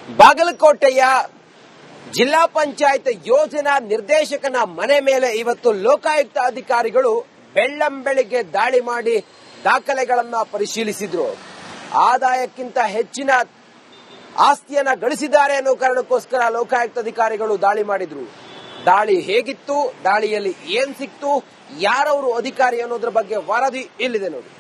ಬಾಗಲಕೋಟೆಯ ಜಿಲ್ಲಾ ಪಂಚಾಯತ್ ಯೋಜನಾ ನಿರ್ದೇಶಕನ ಮನೆ ಮೇಲೆ ಇವತ್ತು ಲೋಕಾಯುಕ್ತ ಅಧಿಕಾರಿಗಳು ಬೆಳ್ಳಂಬೆಳಿಗ್ಗೆ ದಾಳಿ ಮಾಡಿ ದಾಖಲೆಗಳನ್ನು ಪರಿಶೀಲಿಸಿದ್ರು. ಆದಾಯಕ್ಕಿಂತ ಹೆಚ್ಚಿನ ಆಸ್ತಿಯನ್ನ ಗಳಿಸಿದ್ದಾರೆ ಅನ್ನೋ ಕಾರಣಕ್ಕೋಸ್ಕರ ಲೋಕಾಯುಕ್ತ ಅಧಿಕಾರಿಗಳು ದಾಳಿ ಮಾಡಿದ್ರು. ದಾಳಿ ಹೇಗಿತ್ತು, ದಾಳಿಯಲ್ಲಿ ಏನ್ ಸಿಕ್ತು, ಯಾರವರು ಅಧಿಕಾರಿ ಅನ್ನೋದ್ರ ಬಗ್ಗೆ ವರದಿ ಇಲ್ಲಿದೆ ನೋಡಿ.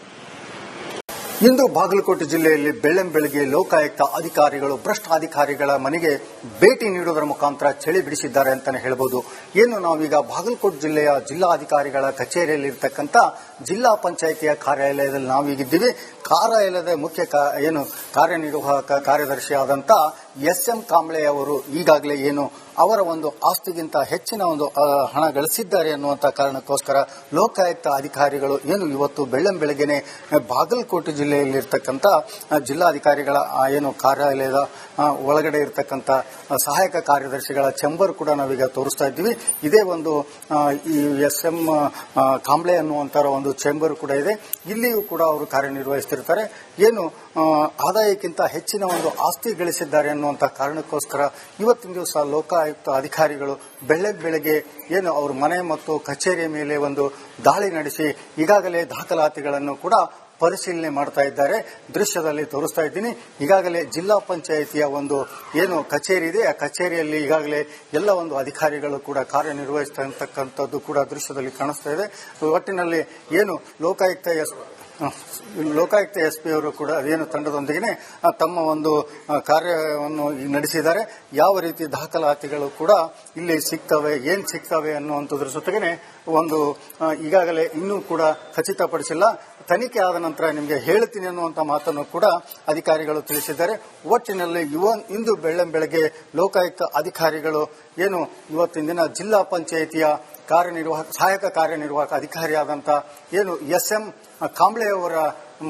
ಇಂದು ಬಾಗಲಕೋಟೆ ಜಿಲ್ಲೆಯಲ್ಲಿ ಬೆಳ್ಳಂಬೆಳಗ್ಗೆ ಲೋಕಾಯುಕ್ತ ಅಧಿಕಾರಿಗಳು ಭ್ರಷ್ಟ ಅಧಿಕಾರಿಗಳ ಮನೆಗೆ ಭೇಟಿ ನೀಡುವುದರ ಮುಖಾಂತರ ಚಳಿ ಬಿಡಿಸಿದ್ದಾರೆ ಅಂತಾನೆ ಹೇಳಬಹುದು. ಏನು ನಾವೀಗ ಬಾಗಲಕೋಟೆ ಜಿಲ್ಲೆಯ ಜಿಲ್ಲಾಧಿಕಾರಿಗಳ ಕಚೇರಿಯಲ್ಲಿರ್ತಕ್ಕಂಥ ಜಿಲ್ಲಾ ಪಂಚಾಯಿತಿಯ ಕಾರ್ಯಾಲಯದಲ್ಲಿ ನಾವೀಗಿದ್ದೀವಿ. ಕಾರ್ಯಾಲಯದ ಮುಖ್ಯ ಕಾರ್ಯನಿರ್ವಾಹಕ ಕಾರ್ಯದರ್ಶಿಯಾದಂಥ ಎಸ್.ಎಂ. ಕಾಂಬ್ಳೆ ಅವರು ಈಗಾಗಲೇ ಅವರ ಒಂದು ಆಸ್ತಿಗಿಂತ ಹೆಚ್ಚಿನ ಒಂದು ಹಣ ಗಳಿಸಿದ್ದಾರೆ ಅನ್ನುವಂಥ ಕಾರಣಕ್ಕೋಸ್ಕರ ಲೋಕಾಯುಕ್ತ ಅಧಿಕಾರಿಗಳು ಇವತ್ತು ಬೆಳ್ಳಂಬೆಳಗ್ಗೆನೆ ಬಾಗಲಕೋಟೆ ಜಿಲ್ಲೆಯಲ್ಲಿರ್ತಕ್ಕಂಥ ಜಿಲ್ಲಾಧಿಕಾರಿಗಳ ಕಾರ್ಯಾಲಯದ ಒಳಗಡೆ ಇರತಕ್ಕಂಥ ಸಹಾಯಕ ಕಾರ್ಯದರ್ಶಿಗಳ ಚೇಂಬರ್ ಕೂಡ ನಾವೀಗ ತೋರಿಸ್ತಾ ಇದ್ದೀವಿ. ಇದೇ ಒಂದು ಈ ಎಸ್.ಎಂ. ಕಾಂಬ್ಳೆ ಅನ್ನುವಂಥ ಒಂದು ಚೇಂಬರ್ ಕೂಡ ಇದೆ. ಇಲ್ಲಿಯೂ ಕೂಡ ಅವರು ಕಾರ್ಯನಿರ್ವಹಿಸುತ್ತಿರ್ತಾರೆ. ಆದಾಯಕ್ಕಿಂತ ಹೆಚ್ಚಿನ ಒಂದು ಆಸ್ತಿ ಗಳಿಸಿದ್ದಾರೆ ಅನ್ನುವಂಥ ಕಾರಣಕ್ಕೋಸ್ಕರ ಇವತ್ತಿನ ದಿವಸ ಲೋಕಾಯುಕ್ತ ಅಧಿಕಾರಿಗಳು ಬೆಳಗ್ಗೆ ಅವ್ರ ಮನೆ ಮತ್ತು ಕಚೇರಿಯ ಮೇಲೆ ಒಂದು ದಾಳಿ ನಡೆಸಿ ಈಗಾಗಲೇ ದಾಖಲಾತಿಗಳನ್ನು ಕೂಡ ಪರಿಶೀಲನೆ ಮಾಡ್ತಾ ಇದ್ದಾರೆ. ದೃಶ್ಯದಲ್ಲಿ ತೋರಿಸ್ತಾ ಇದ್ದೀನಿ. ಈಗಾಗಲೇ ಜಿಲ್ಲಾ ಪಂಚಾಯಿತಿಯ ಒಂದು ಕಚೇರಿ ಇದೆ, ಆ ಕಚೇರಿಯಲ್ಲಿ ಈಗಾಗಲೇ ಎಲ್ಲ ಒಂದು ಅಧಿಕಾರಿಗಳು ಕೂಡ ಕಾರ್ಯನಿರ್ವಹಿಸ್ತಕ್ಕಂಥದ್ದು ಕೂಡ ದೃಶ್ಯದಲ್ಲಿ ಕಾಣಿಸ್ತಾ ಇದೆ. ಒಟ್ಟಿನಲ್ಲಿ ಲೋಕಾಯುಕ್ತ ಎಸ್ಪಿ ಅವರು ಕೂಡ ತಂಡದೊಂದಿಗೆ ತಮ್ಮ ಒಂದು ಕಾರ್ಯವನ್ನು ನಡೆಸಿದ್ದಾರೆ. ಯಾವ ರೀತಿ ದಾಖಲಾತಿಗಳು ಕೂಡ ಇಲ್ಲಿ ಸಿಗ್ತವೆ, ಏನ್ ಸಿಗ್ತವೆ ಅನ್ನುವಂಥದ್ರ ಜೊತೆಗೆ ಒಂದು ಈಗಾಗಲೇ ಇನ್ನೂ ಕೂಡ ಖಚಿತಪಡಿಸಿಲ್ಲ. ತನಿಖೆ ಆದ ನಂತರ ನಿಮಗೆ ಹೇಳ್ತೀನಿ ಅನ್ನುವಂಥ ಮಾತನ್ನು ಕೂಡ ಅಧಿಕಾರಿಗಳು ತಿಳಿಸಿದ್ದಾರೆ. ಒಟ್ಟಿನಲ್ಲಿ ಇಂದು ಬೆಳ್ಳಂಬೆಳಗ್ಗೆ ಲೋಕಾಯುಕ್ತ ಅಧಿಕಾರಿಗಳು ಇವತ್ತಿನ ದಿನ ಜಿಲ್ಲಾ ಪಂಚಾಯಿತಿಯ ಸಹಾಯಕ ಕಾರ್ಯನಿರ್ವಾಹಕ ಅಧಿಕಾರಿಯಾದಂಥ ಎಸ್.ಎಂ. ಕಾಂಬ್ಳೆ ಅವರ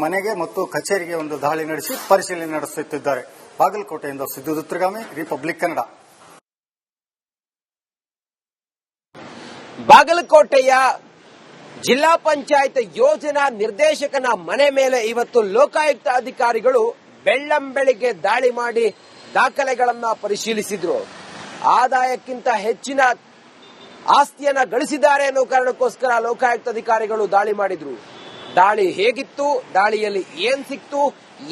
ಮನೆಗೆ ಮತ್ತು ಕಚೇರಿಗೆ ಒಂದು ದಾಳಿ ನಡೆಸಿ ಪರಿಶೀಲನೆ ನಡೆಸುತ್ತಿದ್ದಾರೆ. ಬಾಗಲಕೋಟೆಯಿಂದ ಸಿದ್ದು ದುತ್ರಗಾಮಿ, ರಿಪಬ್ಲಿಕ್ ಕನ್ನಡ. ಬಾಗಲಕೋಟೆಯ ಜಿಲ್ಲಾ ಪಂಚಾಯತ್ ಯೋಜನಾ ನಿರ್ದೇಶಕನ ಮನೆ ಮೇಲೆ ಇವತ್ತು ಲೋಕಾಯುಕ್ತ ಅಧಿಕಾರಿಗಳು ಬೆಳ್ಳಂಬೆಳಿಗ್ಗೆ ದಾಳಿ ಮಾಡಿ ದಾಖಲೆಗಳನ್ನು ಪರಿಶೀಲಿಸಿದ್ರು. ಆದಾಯಕ್ಕಿಂತ ಹೆಚ್ಚಿನ ಆಸ್ತಿಯನ್ನ ಗಳಿಸಿದ್ದಾರೆ ಅನ್ನೋ ಕಾರಣಕ್ಕೋಸ್ಕರ ಲೋಕಾಯುಕ್ತ ಅಧಿಕಾರಿಗಳು ದಾಳಿ ಮಾಡಿದ್ರು. ದಾಳಿ ಹೇಗಿತ್ತು, ದಾಳಿಯಲ್ಲಿ ಏನ್ ಸಿಕ್ತು,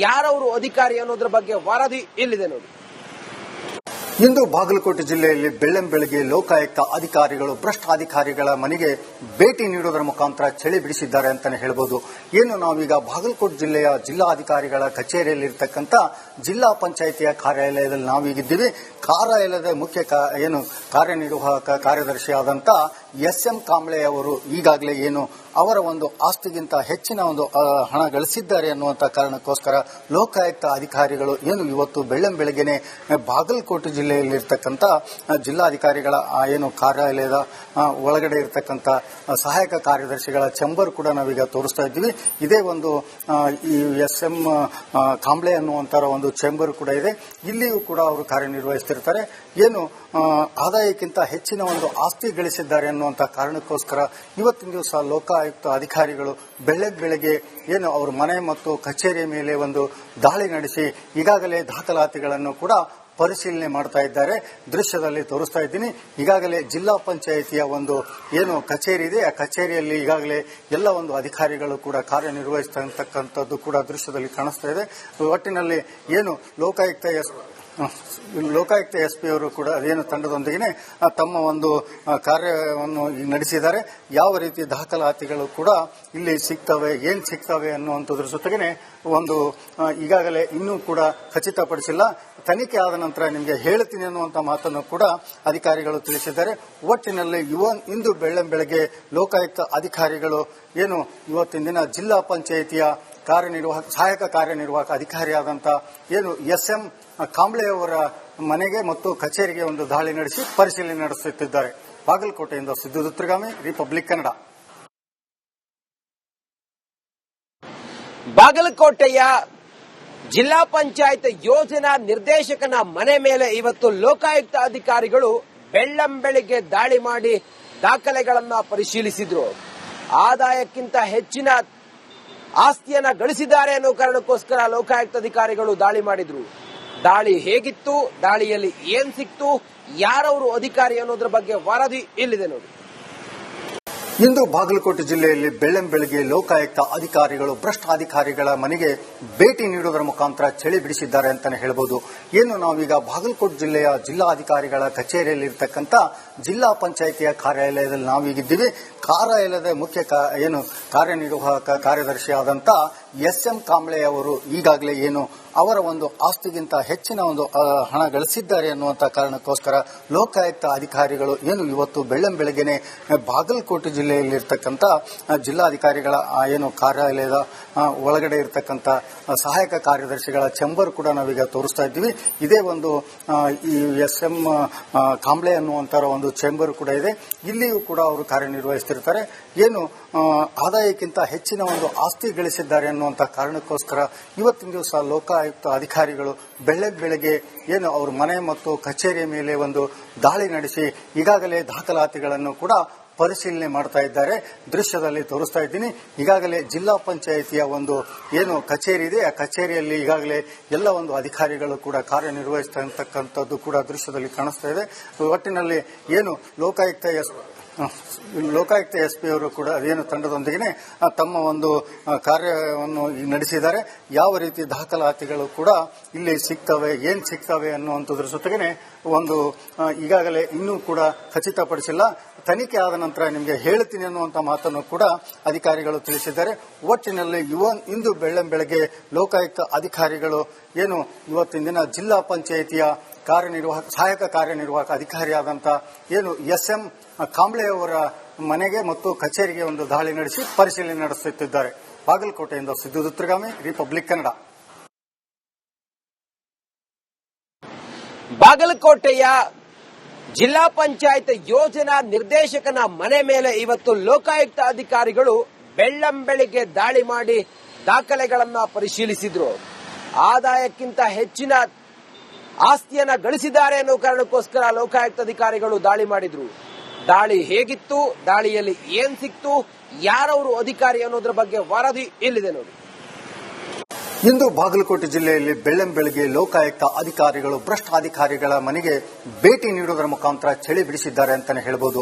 ಯಾರವರು ಅಧಿಕಾರಿ ಅನ್ನೋದ್ರ ಬಗ್ಗೆ ವರದಿ ಇಲ್ಲಿದೆ ನೋಡಿ. ಇಂದು ಬಾಗಲಕೋಟೆ ಜಿಲ್ಲೆಯಲ್ಲಿ ಬೆಳ್ಳಂಬೆಳಗ್ಗೆ ಲೋಕಾಯುಕ್ತ ಅಧಿಕಾರಿಗಳು ಭ್ರಷ್ಟ ಅಧಿಕಾರಿಗಳ ಮನೆಗೆ ಭೇಟಿ ನೀಡುವುದರ ಮುಖಾಂತರ ಚಳಿ ಬಿಡಿಸಿದ್ದಾರೆ ಅಂತಾನೆ ಹೇಳಬಹುದು. ನಾವೀಗ ಬಾಗಲಕೋಟೆ ಜಿಲ್ಲೆಯ ಜಿಲ್ಲಾಧಿಕಾರಿಗಳ ಕಚೇರಿಯಲ್ಲಿರ್ತಕ್ಕಂಥ ಜಿಲ್ಲಾ ಪಂಚಾಯಿತಿಯ ಕಾರ್ಯಾಲಯದಲ್ಲಿ ನಾವೀಗಿದ್ದೀವಿ. ಕಾರ್ಯಾಲಯದ ಮುಖ್ಯ ಕಾರ್ಯನಿರ್ವಾಹಕ ಕಾರ್ಯದರ್ಶಿಯಾದಂಥ ಎಸ್.ಎಂ. ಕಾಂಬ್ಳೆ ಅವರು ಈಗಾಗಲೇ ಅವರ ಒಂದು ಆಸ್ತಿಗಿಂತ ಹೆಚ್ಚಿನ ಒಂದು ಹಣ ಗಳಿಸಿದ್ದಾರೆ ಅನ್ನುವಂಥ ಕಾರಣಕ್ಕೋಸ್ಕರ ಲೋಕಾಯುಕ್ತ ಅಧಿಕಾರಿಗಳು ಇವತ್ತು ಬೆಳ್ಳಂಬೆಳಗ್ಗೆನೆ ಬಾಗಲಕೋಟೆ ಜಿಲ್ಲೆಯಲ್ಲಿರ್ತಕ್ಕಂಥ ಜಿಲ್ಲಾಧಿಕಾರಿಗಳ ಕಾರ್ಯಾಲಯದ ಒಳಗಡೆ ಇರತಕ್ಕಂಥ ಸಹಾಯಕ ಕಾರ್ಯದರ್ಶಿಗಳ ಚೇಂಬರ್ ಕೂಡ ನಾವೀಗ ತೋರಿಸ್ತಾ ಇದ್ದೀವಿ. ಇದೇ ಒಂದು ಈ ಎಸ್.ಎಂ. ಕಾಂಬ್ಳೆ ಅನ್ನುವಂಥ ಒಂದು ಚೇಂಬರ್ ಕೂಡ ಇದೆ. ಇಲ್ಲಿಯೂ ಕೂಡ ಅವರು ಕಾರ್ಯನಿರ್ವಹಿಸುತ್ತಿರ್ತಾರೆ. ಆದಾಯಕ್ಕಿಂತ ಹೆಚ್ಚಿನ ಒಂದು ಆಸ್ತಿ ಗಳಿಸಿದ್ದಾರೆ ಅನ್ನುವಂಥ ಕಾರಣಕ್ಕೋಸ್ಕರ ಇವತ್ತಿನ ದಿವಸ ಲೋಕಾಯುಕ್ತ ಅಧಿಕಾರಿಗಳು ಬೆಳಗ್ಗೆ ಅವ್ರ ಮನೆ ಮತ್ತು ಕಚೇರಿಯ ಮೇಲೆ ಒಂದು ದಾಳಿ ನಡೆಸಿ ಈಗಾಗಲೇ ದಾಖಲಾತಿಗಳನ್ನು ಕೂಡ ಪರಿಶೀಲನೆ ಮಾಡ್ತಾ ಇದ್ದಾರೆ. ದೃಶ್ಯದಲ್ಲಿ ತೋರಿಸ್ತಾ ಇದ್ದೀನಿ. ಈಗಾಗಲೇ ಜಿಲ್ಲಾ ಪಂಚಾಯಿತಿಯ ಒಂದು ಕಚೇರಿ ಇದೆ, ಆ ಕಚೇರಿಯಲ್ಲಿ ಈಗಾಗಲೇ ಎಲ್ಲ ಒಂದು ಅಧಿಕಾರಿಗಳು ಕೂಡ ಕಾರ್ಯನಿರ್ವಹಿಸ್ತಕ್ಕಂಥದ್ದು ಕೂಡ ದೃಶ್ಯದಲ್ಲಿ ಕಾಣಿಸ್ತಾ ಇದೆ. ಒಟ್ಟಿನಲ್ಲಿ ಲೋಕಾಯುಕ್ತ ಎಸ್ಪಿ ಅವರು ಕೂಡ ತಂಡದೊಂದಿಗೆ ತಮ್ಮ ಒಂದು ಕಾರ್ಯವನ್ನು ನಡೆಸಿದ್ದಾರೆ. ಯಾವ ರೀತಿ ದಾಖಲಾತಿಗಳು ಕೂಡ ಇಲ್ಲಿ ಸಿಗ್ತವೆ, ಏನ್ ಸಿಗ್ತವೆ ಅನ್ನುವಂಥದ್ರ ಜೊತೆಗೆ ಒಂದು ಈಗಾಗಲೇ ಇನ್ನೂ ಕೂಡ ಖಚಿತಪಡಿಸಿಲ್ಲ. ತನಿಖೆ ಆದ ನಂತರ ನಿಮಗೆ ಹೇಳ್ತೀನಿ ಅನ್ನುವಂಥ ಮಾತನ್ನು ಕೂಡ ಅಧಿಕಾರಿಗಳು ತಿಳಿಸಿದ್ದಾರೆ. ಒಟ್ಟಿನಲ್ಲಿ ಇಂದು ಬೆಳ್ಳಂಬೆಳಗ್ಗೆ ಲೋಕಾಯುಕ್ತ ಅಧಿಕಾರಿಗಳು ಇವತ್ತಿನ ದಿನ ಜಿಲ್ಲಾ ಪಂಚಾಯಿತಿಯ ಸಹಾಯಕ ಕಾರ್ಯನಿರ್ವಾಹಕ ಅಧಿಕಾರಿಯಾದಂಥ ಎಸ್.ಎಂ. ಕಾಂಬ್ಳೆ ಅವರ ಮನೆಗೆ ಮತ್ತು ಕಚೇರಿಗೆ ಒಂದು ದಾಳಿ ನಡೆಸಿ ಪರಿಶೀಲನೆ ನಡೆಸುತ್ತಿದ್ದಾರೆ. ಬಾಗಲಕೋಟೆಯಿಂದ ಸಿದ್ದು ದುತ್ರಗಾಮಿ, ರಿಪಬ್ಲಿಕ್ ಕನ್ನಡ. ಬಾಗಲಕೋಟೆಯ ಜಿಲ್ಲಾ ಪಂಚಾಯತ್ ಯೋಜನಾ ನಿರ್ದೇಶಕನ ಮನೆ ಮೇಲೆ ಇವತ್ತು ಲೋಕಾಯುಕ್ತ ಅಧಿಕಾರಿಗಳು ಬೆಳ್ಳಂಬೆಳಿಗ್ಗೆ ದಾಳಿ ಮಾಡಿ ದಾಖಲೆಗಳನ್ನು ಪರಿಶೀಲಿಸಿದ್ರು. ಆದಾಯಕ್ಕಿಂತ ಹೆಚ್ಚಿನ ಆಸ್ತಿಯನ್ನ ಗಳಿಸಿದ್ದಾರೆ ಅನ್ನೋ ಕಾರಣಕ್ಕೋಸ್ಕರ ಲೋಕಾಯುಕ್ತ ಅಧಿಕಾರಿಗಳು ದಾಳಿ ಮಾಡಿದ್ರು. ದಾಳಿ ಹೇಗಿತ್ತು, ದಾಳಿಯಲ್ಲಿ ಏನ್ ಸಿಕ್ತು, ಯಾರವರು ಅಧಿಕಾರಿ ಅನ್ನೋದ್ರ ಬಗ್ಗೆ ವರದಿ ಇಲ್ಲಿದೆ ನೋಡಿ. ಇಂದು ಬಾಗಲಕೋಟೆ ಜಿಲ್ಲೆಯಲ್ಲಿ ಬೆಳ್ಳಂಬೆಳಗ್ಗೆ ಲೋಕಾಯುಕ್ತ ಅಧಿಕಾರಿಗಳು ಭ್ರಷ್ಟ ಅಧಿಕಾರಿಗಳ ಮನೆಗೆ ಭೇಟಿ ನೀಡುವುದರ ಮುಖಾಂತರ ಚಳಿ ಬಿಡಿಸಿದ್ದಾರೆ ಅಂತಾನೆ ಹೇಳಬಹುದು. ಏನು ನಾವೀಗ ಬಾಗಲಕೋಟೆ ಜಿಲ್ಲೆಯ ಜಿಲ್ಲಾಧಿಕಾರಿಗಳ ಕಚೇರಿಯಲ್ಲಿರ್ತಕ್ಕಂಥ ಜಿಲ್ಲಾ ಪಂಚಾಯಿತಿಯ ಕಾರ್ಯಾಲಯದಲ್ಲಿ ನಾವೀಗಿದ್ದೀವಿ. ಕಾರ್ಯಾಲಯದ ಮುಖ್ಯ ಕಾರ್ಯನಿರ್ವಾಹಕ ಕಾರ್ಯದರ್ಶಿಯಾದಂಥ ಎಸ್.ಎಂ. ಕಾಂಬ್ಳೆ ಅವರು ಈಗಾಗಲೇ ಅವರ ಒಂದು ಆಸ್ತಿಗಿಂತ ಹೆಚ್ಚಿನ ಒಂದು ಹಣ ಗಳಿಸಿದ್ದಾರೆ ಅನ್ನುವಂಥ ಕಾರಣಕ್ಕೋಸ್ಕರ ಲೋಕಾಯುಕ್ತ ಅಧಿಕಾರಿಗಳು ಇವತ್ತು ಬೆಳ್ಳಂಬೆಳಗ್ಗೆನೆ ಬಾಗಲಕೋಟೆ ಜಿಲ್ಲೆಯಲ್ಲಿರ್ತಕ್ಕಂಥ ಜಿಲ್ಲಾಧಿಕಾರಿಗಳ ಕಾರ್ಯಾಲಯದ ಒಳಗಡೆ ಇರತಕ್ಕಂಥ ಸಹಾಯಕ ಕಾರ್ಯದರ್ಶಿಗಳ ಚೇಂಬರ್ ಕೂಡ ನಾವೀಗ ತೋರಿಸ್ತಾ ಇದ್ದೀವಿ. ಇದೇ ಒಂದು ಈ ಎಸ್.ಎಂ. ಕಾಂಬ್ಳೆ ಅನ್ನುವಂಥ ಒಂದು ಚೇಂಬರ್ ಕೂಡ ಇದೆ. ಇಲ್ಲಿಯೂ ಕೂಡ ಅವರು ಕಾರ್ಯನಿರ್ವಹಿಸುತ್ತಿರ್ತಾರೆ. ಆದಾಯಕ್ಕಿಂತ ಹೆಚ್ಚಿನ ಒಂದು ಆಸ್ತಿ ಗಳಿಸಿದ್ದಾರೆ ಅನ್ನುವಂಥ ಕಾರಣಕ್ಕೋಸ್ಕರ ಇವತ್ತಿನ ದಿವಸ ಲೋಕಾಯುಕ್ತ ಅಧಿಕಾರಿಗಳು ಬೆಳಗ್ಗೆ ಅವ್ರ ಮನೆ ಮತ್ತು ಕಚೇರಿಯ ಮೇಲೆ ಒಂದು ದಾಳಿ ನಡೆಸಿ ಈಗಾಗಲೇ ದಾಖಲಾತಿಗಳನ್ನು ಕೂಡ ಪರಿಶೀಲನೆ ಮಾಡ್ತಾ ಇದ್ದಾರೆ. ದೃಶ್ಯದಲ್ಲಿ ತೋರಿಸ್ತಾ ಇದ್ದೀನಿ. ಈಗಾಗಲೇ ಜಿಲ್ಲಾ ಪಂಚಾಯಿತಿಯ ಒಂದು ಕಚೇರಿ ಇದೆ, ಆ ಕಚೇರಿಯಲ್ಲಿ ಈಗಾಗಲೇ ಎಲ್ಲ ಒಂದು ಅಧಿಕಾರಿಗಳು ಕೂಡ ಕಾರ್ಯನಿರ್ವಹಿಸ್ತಕ್ಕಂಥದ್ದು ಕೂಡ ದೃಶ್ಯದಲ್ಲಿ ಕಾಣಿಸ್ತಾ ಇದೆ. ಒಟ್ಟಿನಲ್ಲಿ ಲೋಕಾಯುಕ್ತ ಎಸ್ಪಿ ಅವರು ಕೂಡ ತಂಡದೊಂದಿಗೆ ತಮ್ಮ ಒಂದು ಕಾರ್ಯವನ್ನು ನಡೆಸಿದ್ದಾರೆ. ಯಾವ ರೀತಿ ದಾಖಲಾತಿಗಳು ಕೂಡ ಇಲ್ಲಿ ಸಿಗ್ತವೆ, ಏನ್ ಸಿಗ್ತವೆ ಅನ್ನುವಂಥದ್ರ ಜೊತೆಗೆ ಒಂದು ಈಗಾಗಲೇ ಇನ್ನೂ ಕೂಡ ಖಚಿತಪಡಿಸಿಲ್ಲ. ತನಿಖೆ ಆದ ನಂತರ ನಿಮಗೆ ಹೇಳ್ತೀನಿ ಅನ್ನುವಂಥ ಮಾತನ್ನು ಕೂಡ ಅಧಿಕಾರಿಗಳು ತಿಳಿಸಿದ್ದಾರೆ. ಒಟ್ಟಿನಲ್ಲಿ ಇಂದು ಬೆಳ್ಳಂಬೆಳಗ್ಗೆ ಲೋಕಾಯುಕ್ತ ಅಧಿಕಾರಿಗಳು ಇವತ್ತಿನ ದಿನ ಜಿಲ್ಲಾ ಪಂಚಾಯಿತಿಯ ಸಹಾಯಕ ಕಾರ್ಯನಿರ್ವಾಹಕ ಅಧಿಕಾರಿಯಾದಂಥ ಎಸ್.ಎಂ. ಕಾಂಬ್ಳೆ ಅವರ ಮನೆಗೆ ಮತ್ತು ಕಚೇರಿಗೆ ಒಂದು ದಾಳಿ ನಡೆಸಿ ಪರಿಶೀಲನೆ ನಡೆಸುತ್ತಿದ್ದಾರೆ. ಬಾಗಲಕೋಟೆಯಿಂದ ಸಿದ್ದು ದುತ್ರಗಾಮಿ, ರಿಪಬ್ಲಿಕ್ ಕನ್ನಡ. ಬಾಗಲಕೋಟೆಯ ಜಿಲ್ಲಾ ಪಂಚಾಯತ್ ಯೋಜನಾ ನಿರ್ದೇಶಕನ ಮನೆ ಮೇಲೆ ಇವತ್ತು ಲೋಕಾಯುಕ್ತ ಅಧಿಕಾರಿಗಳು ಬೆಳ್ಳಂಬೆಳಿಗ್ಗೆ ದಾಳಿ ಮಾಡಿ ದಾಖಲೆಗಳನ್ನ ಪರಿಶೀಲಿಸಿದ್ರು. ಆದಾಯಕ್ಕಿಂತ ಹೆಚ್ಚಿನ ಆಸ್ತಿಯನ್ನ ಗಳಿಸಿದ್ದಾರೆ ಅನ್ನೋ ಕಾರಣಕ್ಕೋಸ್ಕರ ಲೋಕಾಯುಕ್ತ ಅಧಿಕಾರಿಗಳು ದಾಳಿ ಮಾಡಿದ್ರು. ದಾಳಿ ಹೇಗಿತ್ತು, ದಾಳಿಯಲ್ಲಿ ಏನ್ ಸಿಕ್ತು, ಯಾರವರು ಅಧಿಕಾರಿ ಅನ್ನೋದ್ರ ಬಗ್ಗೆ ವರದಿ ಇಲ್ಲಿದೆ ನೋಡಿ. ಇಂದು ಬಾಗಲಕೋಟೆ ಜಿಲ್ಲೆಯಲ್ಲಿ ಬೆಳ್ಳಂಬೆಳಗ್ಗೆ ಲೋಕಾಯುಕ್ತ ಅಧಿಕಾರಿಗಳು ಭ್ರಷ್ಟ ಅಧಿಕಾರಿಗಳ ಮನೆಗೆ ಭೇಟಿ ನೀಡುವುದರ ಮುಖಾಂತರ ಚಳಿ ಬಿಡಿಸಿದ್ದಾರೆ ಅಂತಾನೆ ಹೇಳಬಹುದು.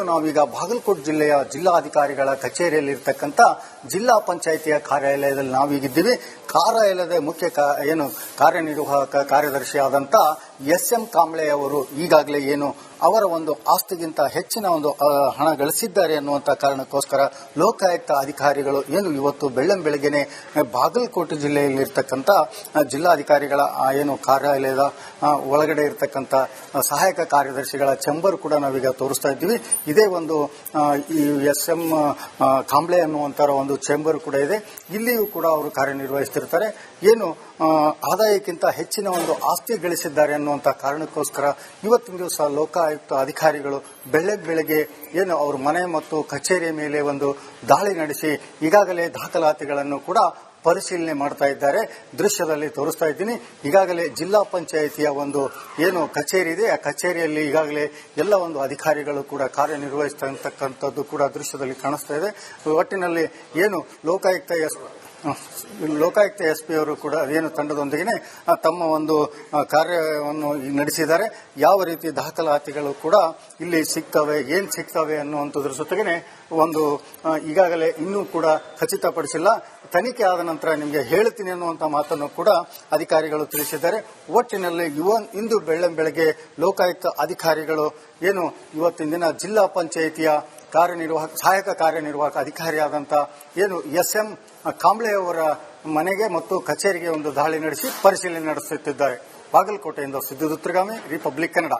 ನಾವೀಗ ಬಾಗಲಕೋಟೆ ಜಿಲ್ಲೆಯ ಜಿಲ್ಲಾಧಿಕಾರಿಗಳ ಕಚೇರಿಯಲ್ಲಿರ್ತಕ್ಕಂಥ ಜಿಲ್ಲಾ ಪಂಚಾಯಿತಿಯ ಕಾರ್ಯಾಲಯದಲ್ಲಿ ನಾವೀಗಿದ್ದೀವಿ. ಕಾರ್ಯಾಲಯದ ಮುಖ್ಯ ಕಾರ್ಯನಿರ್ವಾಹಕ ಕಾರ್ಯದರ್ಶಿಯಾದಂಥ ಎಸ್.ಎಂ. ಕಾಂಬ್ಳೆ ಅವರು ಈಗಾಗಲೇ ಅವರ ಒಂದು ಆಸ್ತಿಗಿಂತ ಹೆಚ್ಚಿನ ಒಂದು ಹಣ ಗಳಿಸಿದ್ದಾರೆ ಅನ್ನುವಂಥ ಕಾರಣಕ್ಕೋಸ್ಕರ ಲೋಕಾಯುಕ್ತ ಅಧಿಕಾರಿಗಳು ಇವತ್ತು ಬೆಳ್ಳಂಬೆಳಗ್ಗೆನೆ ಬಾಗಲಕೋಟೆ ಜಿಲ್ಲೆಯಲ್ಲಿರ್ತಕ್ಕಂಥ ಜಿಲ್ಲಾಧಿಕಾರಿಗಳ ಕಾರ್ಯಾಲಯದ ಒಳಗಡೆ ಇರತಕ್ಕಂಥ ಸಹಾಯಕ ಕಾರ್ಯದರ್ಶಿಗಳ ಚೇಂಬರ್ ಕೂಡ ನಾವೀಗ ತೋರಿಸ್ತಾ ಇದ್ದೀವಿ. ಇದೇ ಒಂದು ಈ ಎಸ್.ಎಂ. ಕಾಂಬ್ಳೆ ಅನ್ನುವಂಥ ಒಂದು ಚೇಂಬರ್ ಕೂಡ ಇದೆ. ಇಲ್ಲಿಯೂ ಕೂಡ ಅವರು ಕಾರ್ಯನಿರ್ವಹಿಸುತ್ತಿರ್ತಾರೆ. ಆದಾಯಕ್ಕಿಂತ ಹೆಚ್ಚಿನ ಒಂದು ಆಸ್ತಿ ಗಳಿಸಿದ್ದಾರೆ ಅನ್ನುವಂಥ ಕಾರಣಕ್ಕೋಸ್ಕರ ಇವತ್ತಿನ ದಿವಸ ಲೋಕಾಯುಕ್ತ ಅಧಿಕಾರಿಗಳು ಬೆಳಗ್ಗೆ ಅವ್ರ ಮನೆ ಮತ್ತು ಕಚೇರಿಯ ಮೇಲೆ ಒಂದು ದಾಳಿ ನಡೆಸಿ ಈಗಾಗಲೇ ದಾಖಲಾತಿಗಳನ್ನು ಕೂಡ ಪರಿಶೀಲನೆ ಮಾಡ್ತಾ ಇದ್ದಾರೆ. ದೃಶ್ಯದಲ್ಲಿ ತೋರಿಸ್ತಾ ಇದ್ದೀನಿ. ಈಗಾಗಲೇ ಜಿಲ್ಲಾ ಪಂಚಾಯಿತಿಯ ಒಂದು ಕಚೇರಿ ಇದೆ, ಆ ಕಚೇರಿಯಲ್ಲಿ ಈಗಾಗಲೇ ಎಲ್ಲ ಒಂದು ಅಧಿಕಾರಿಗಳು ಕೂಡ ಕಾರ್ಯನಿರ್ವಹಿಸ್ತಕ್ಕಂಥದ್ದು ಕೂಡ ದೃಶ್ಯದಲ್ಲಿ ಕಾಣಿಸ್ತಾ ಇದೆ. ಒಟ್ಟಿನಲ್ಲಿ ಲೋಕಾಯುಕ್ತ ಎಸ್ಪಿ ಅವರು ಕೂಡ ತಂಡದೊಂದಿಗೆ ತಮ್ಮ ಒಂದು ಕಾರ್ಯವನ್ನು ನಡೆಸಿದ್ದಾರೆ. ಯಾವ ರೀತಿ ದಾಖಲಾತಿಗಳು ಕೂಡ ಇಲ್ಲಿ ಸಿಗ್ತವೆ, ಏನ್ ಸಿಗ್ತವೆ ಅನ್ನುವಂಥದ್ರ ಜೊತೆಗೆ ಒಂದು ಈಗಾಗಲೇ ಇನ್ನೂ ಕೂಡ ಖಚಿತಪಡಿಸಿಲ್ಲ. ತನಿಖೆ ಆದ ನಂತರ ನಿಮಗೆ ಹೇಳ್ತೀನಿ ಅನ್ನುವಂಥ ಮಾತನ್ನು ಕೂಡ ಅಧಿಕಾರಿಗಳು ತಿಳಿಸಿದ್ದಾರೆ. ಒಟ್ಟಿನಲ್ಲಿ ಇಂದು ಬೆಳ್ಳಂಬೆಳಗ್ಗೆ ಲೋಕಾಯುಕ್ತ ಅಧಿಕಾರಿಗಳು ಇವತ್ತಿನ ದಿನ ಜಿಲ್ಲಾ ಪಂಚಾಯಿತಿಯ ಸಹಾಯಕ ಕಾರ್ಯನಿರ್ವಾಹಕ ಅಧಿಕಾರಿಯಾದಂಥ ಎಸ್.ಎಂ. ಕಾಂಬ್ಳೆ ಅವರ ಮನೆಗೆ ಮತ್ತು ಕಚೇರಿಗೆ ಒಂದು ದಾಳಿ ನಡೆಸಿ ಪರಿಶೀಲನೆ ನಡೆಸುತ್ತಿದ್ದಾರೆ. ಬಾಗಲಕೋಟೆಯಿಂದ ಸಿದ್ದು ದುತ್ರಗಾಮಿ, ರಿಪಬ್ಲಿಕ್ ಕನ್ನಡ.